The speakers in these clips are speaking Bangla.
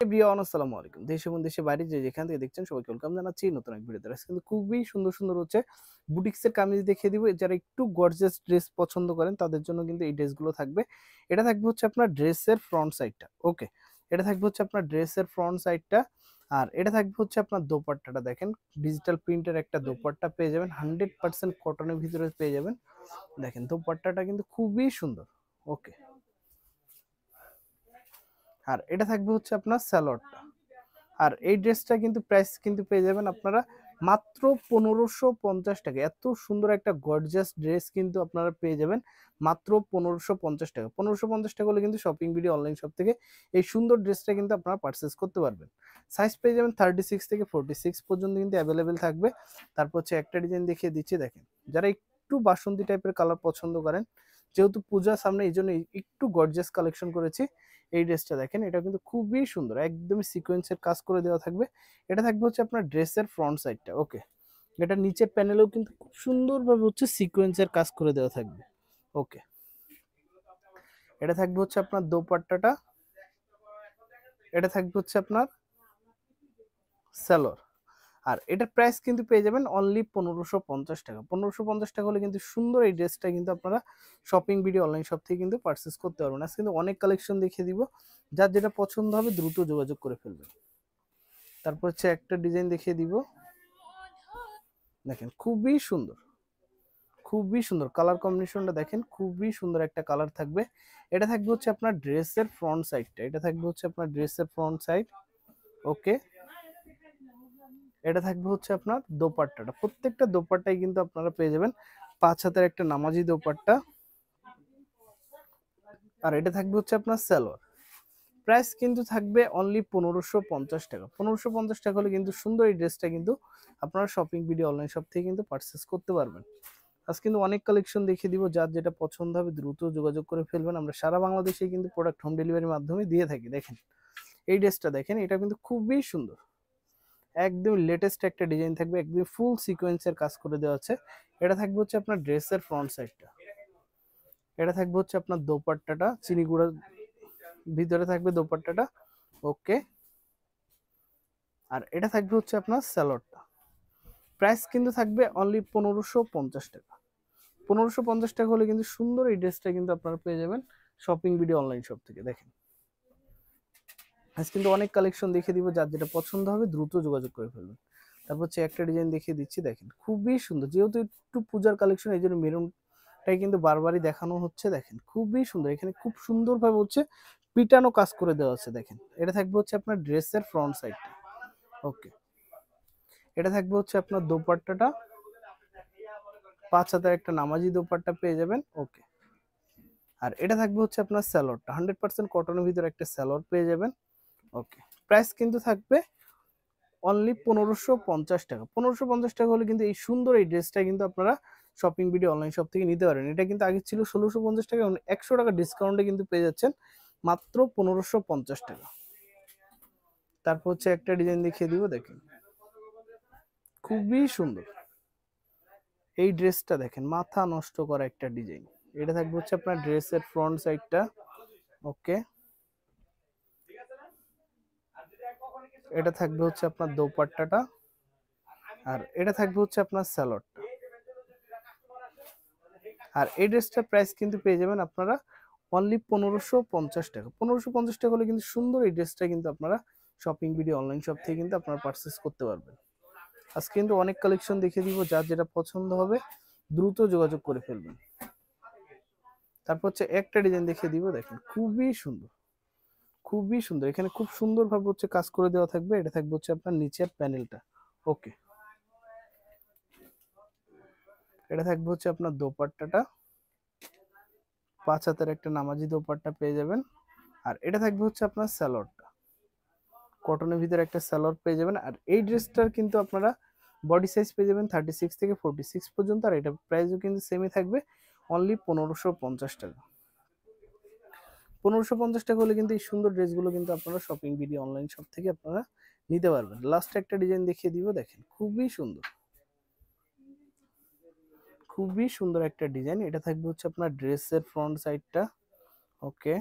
এভরিওয়ান আসসালামু আলাইকুম। দেশ এবং দেশের বাইরে যে যেখান থেকে দেখছেন সবাইকে ওয়েলকাম জানাচ্ছি নতুন এক ভিডিওতে। আজকে কিন্তু খুবই সুন্দর সুন্দর হচ্ছে বুটিক্সের কামিজ দেখিয়ে দিব। যারা একটু গর্জিয়াস ড্রেস পছন্দ করেন তাদের জন্য কিন্তু এই ড্রেসগুলো থাকবে। এটা থাকবে হচ্ছে আপনার ড্রেসের ফ্রন্ট সাইডটা। ওকে, এটা থাকবে হচ্ছে আপনার ড্রেসের ফ্রন্ট সাইডটা। আর এটা থাকবে হচ্ছে আপনার দোপাট্টাটা। দেখেন ডিজিটাল প্রিন্টের একটা দোপাট্টা পেয়ে যাবেন, 100% কটনের ভিতরে পেয়ে যাবেন। দেখেন দোপাট্টাটা কিন্তু খুবই সুন্দর। ওকে, আর এটা থাকবে হচ্ছে আপনার স্যালোয়ারটা। আর এই ড্রেসটা কিন্তু প্রাইস কিন্তু পেয়ে যাবেন আপনারা মাত্র 1550 টাকা। এত সুন্দর একটা গর্জিয়াস ড্রেস কিন্তু আপনারা পেয়ে যাবেন মাত্র 1550 টাকা। 1550 টাকা হলে কিন্তু শপিং ভিডিও অনলাইন শপ থেকে এই সুন্দর ড্রেসটা কিন্তু আপনারা পারচেস করতে পারবেন। সাইজ পেয়ে যাবেন 36 থেকে 46 পর্যন্ত কিন্তু অ্যাভেলেবেল থাকবে। তারপর হচ্ছে একটা ডিজাইন দেখিয়ে দিচ্ছি, দেখেন যারা একটু বাসন্তী টাইপের কালার পছন্দ করেন, যেহেতু পূজা সামনে এই জন্য একটু গর্জিয়াস কালেকশন করেছি। এই ড্রেসটা দেখেন, এটা কিন্তু খুবই সুন্দর, একদমই সিকোয়েন্সের কাজ করে দেওয়া থাকবে। এটা থাকবে হচ্ছে আপনার ড্রেসের ফ্রন্ট সাইডটা। ওকে, এটা নিচের প্যানেলেও কিন্তু খুব সুন্দরভাবে হচ্ছে সিকোয়েন্সের কাজ করে দেওয়া থাকবে। ওকে, এটা থাকবে হচ্ছে আপনার দোপাট্টাটা। এটা থাকবে হচ্ছে আপনার সালোয়ার। আর এটার প্রাইস কিন্তু পেয়ে যাবেন অনলি 1550 টাকা। 1550 টাকা হলে কিন্তু সুন্দর এই ড্রেসটা কিন্তু আপনারা শপিং ভিডিও অনলাইন শপ থেকে কিন্তু পারচেস করতে পারবেন। আজকে কিন্তু অনেক কালেকশন দেখিয়ে দিব, যার যেটা পছন্দ হবে দ্রুত যোগাযোগ করে ফেলবেন। তারপর হচ্ছে একটা ডিজাইন দেখিয়ে দিব, দেখেন খুবই সুন্দর, খুবই সুন্দর কালার কম্বিনেশনটা দেখেন, খুবই সুন্দর একটা কালার থাকবে। এটা থাকবে হচ্ছে আপনার ড্রেসের ফ্রন্ট সাইডটা। এটা থাকবে হচ্ছে আপনার ড্রেসের ফ্রন্ট সাইড। ওকে, এটা থাকবে হচ্ছে আপনার দোপাট্টাটা। প্রত্যেকটা দোপাট্টাই কিন্তু আপনারা পেয়ে যাবেন 5 হাতের একটা নামাজি দোপাট্টা। আর এটা থাকবে হচ্ছে আপনার সালোয়ার। প্রাইস কিন্তু থাকবে অনলি 1550 টাকা। 1550 টাকা হলে কিন্তু সুন্দর এই ড্রেসটা কিন্তু আপনারা শপিং ভিডিও অনলাইন শপ থেকে কিন্তু পারচেস করতে পারবেন। আজ কিন্তু অনেক কালেকশন দেখিয়ে দিব, যার যেটা পছন্দ হবে দ্রুত যোগাযোগ করে ফেলবেন। আমরা সারা বাংলাদেশে কিন্তু প্রোডাক্ট হোম ডেলিভারির মাধ্যমে দিয়ে থাকি। দেখেন এই ড্রেসটা দেখেন, এটা কিন্তু খুবই সুন্দর, একদম লেটেস্ট একটা ডিজাইন থাকবে, একদম ফুল সিকোয়েন্সের কাজ করে দেওয়া আছে। এটা থাকবে হচ্ছে আপনার ড্রেসের ফ্রন্ট সাইডটা। এটা থাকবে হচ্ছে আপনার দোপাট্টাটা, চিনি গুঁড়া ভিতরে থাকবে দোপাট্টাটা। ওকে, আর এটা থাকবে হচ্ছে আপনার স্যালোয়ারটা। প্রাইস কিন্তু থাকবে অনলি 1550 টাকা। 1550 টাকা হলে কিন্তু সুন্দর এই ড্রেসটা কিন্তু আপনারা পেয়ে যাবেন শপিং ভিডিও অনলাইন শপ থেকে। দেখেন আজ কিন্তু অনেক কালেকশন দেখিয়ে দিব, যার যেটা পছন্দ হবে দ্রুত যোগাযোগ করে ফেলবেন। তারপর হচ্ছে একটা ডিজাইন দেখিয়ে দিচ্ছি, দেখেন খুবই সুন্দর, যেহেতু একটু পূজার কালেকশন এই জন্য মেরুনটাই কিন্তু বারবারই দেখানো হচ্ছে। দেখেন খুবই সুন্দর, এখানে খুব সুন্দরভাবে হচ্ছে পিটানো কাজ করে দেওয়া আছে। দেখেন এটা থাকবে হচ্ছে আপনার ড্রেসের ফ্রন্ট সাইডটা। ওকে, এটা থাকবে হচ্ছে আপনার দোপাট্টাটা, 5 হাতের একটা নামাজি দোপাট্টা পেয়ে যাবেন। ওকে, আর এটা থাকবে হচ্ছে আপনার স্যালোয়ারটা, 100% কটনের ভিতরে একটা স্যালোয়ার পেয়ে যাবেন। ওকে, প্রাইস কিন্তু থাকবে অনলি 1550 টাকা। 1550 টাকা হলে কিন্তু এই সুন্দর এই ড্রেসটা কিন্তু আপনারা শপিং ভিডিও অনলাইন শপ থেকে নিতে পারেন। এটা কিন্তু আগে ছিল 1650 টাকা, 100 টাকা ডিসকাউন্টে কিন্তু পেয়ে যাচ্ছেন মাত্র 1550 টাকা। তারপর হচ্ছে একটা ডিজাইন দেখিয়ে দিব, দেখেন খুবই সুন্দর এই ড্রেসটা। দেখেন মাথা নষ্ট করা একটা ডিজাইন। এটা থাকবে হচ্ছে আপনার ড্রেসের ফ্রন্ট সাইডটা। ওকে, এটা থাকবে হচ্ছে আপনার দোপাট্টাটা। আর এটা থাকবে হচ্ছে আপনার স্যালোয়ারটা। আর এই ড্রেসটার প্রাইস কিন্তু পেয়ে যাবেন আপনারা অনলি 1550 টাকা। 1550 টাকা হলে কিন্তু সুন্দর এই ড্রেসটা কিন্তু আপনারা শপিং ভিডিও অনলাইন শপ থেকে কিন্তু আপনারা পারচেস করতে পারবেন। আজকে কিন্তু অনেক কালেকশন দেখিয়ে দিব, যার যেটা পছন্দ হবে দ্রুত যোগাযোগ করে ফেলবেন। তারপর হচ্ছে একটা ডিজাইন দেখিয়ে দিব, দেখেন খুবই সুন্দর, খুবই সুন্দর, এখানে খুব সুন্দর ভাবে হচ্ছে কাজ করে দেওয়া থাকবে। এটা থাকবে হচ্ছে আপনার নিচের প্যানেলটা। ওকে, এটা থাকবে হচ্ছে আপনার দোপাট্টাটা, 5 হাতের একটা নামাজি দোপাট্টা পেয়ে যাবেন। আর এটা থাকবে হচ্ছে আপনার স্যালোয়ারটা, কটনের ভিতরে একটা স্যালোয়ার পেয়ে যাবেন। আর এই ড্রেসটার কিন্তু আপনারা বডি সাইজ পেয়ে যাবেন 36 থেকে 46 পর্যন্ত। আর এটা প্রাইসও কিন্তু সেমই থাকবে অনলি 1550 টাকা। 1550 টাকা হলে কিন্তু এই সুন্দর ড্রেসগুলো কিন্তু আপনারা শপিং ভিডিও অনলাইন শপ থেকে আপনারা নিতে পারবেন। লাস্ট একটা ডিজাইন দেখিয়ে দিব, দেখেন খুবই সুন্দর, খুবই সুন্দর একটা ডিজাইন। এটা থাকবে হচ্ছে আপনার ড্রেসের ফ্রন্ট সাইডটা। ওকে,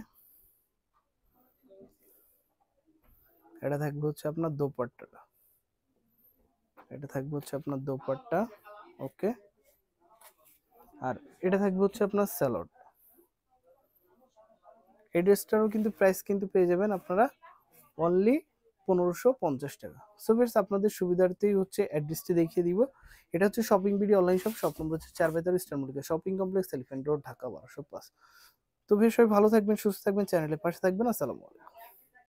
এটা থাকবে হচ্ছে আপনার দোপাট্টাটা, এটা থাকবে হচ্ছে আপনার দোপাট্টা। ওকে, আর এটা থাকবে হচ্ছে আপনার স্যালোড। এই ড্রেসটারও কিন্তু প্রাইস কিন্তু পেয়ে যাবেন আপনারা অনলি 1550 টাকা। সো ফ্রেন্ডস, আপনাদের সুবিধার্থেই হচ্ছে অ্যাড্রেসটি দেখিয়ে দিব। এটা হচ্ছে shopping BD online shop, shop number হচ্ছে 4/3 Easter Mallika shopping complex, elephant road, Dhaka 1200+। তো বেশ, সবাই ভালো থাকবেন, সুস্থ থাকবেন, চ্যানেলের পাশে থাকবেন। আসসালামু আলাইকুম।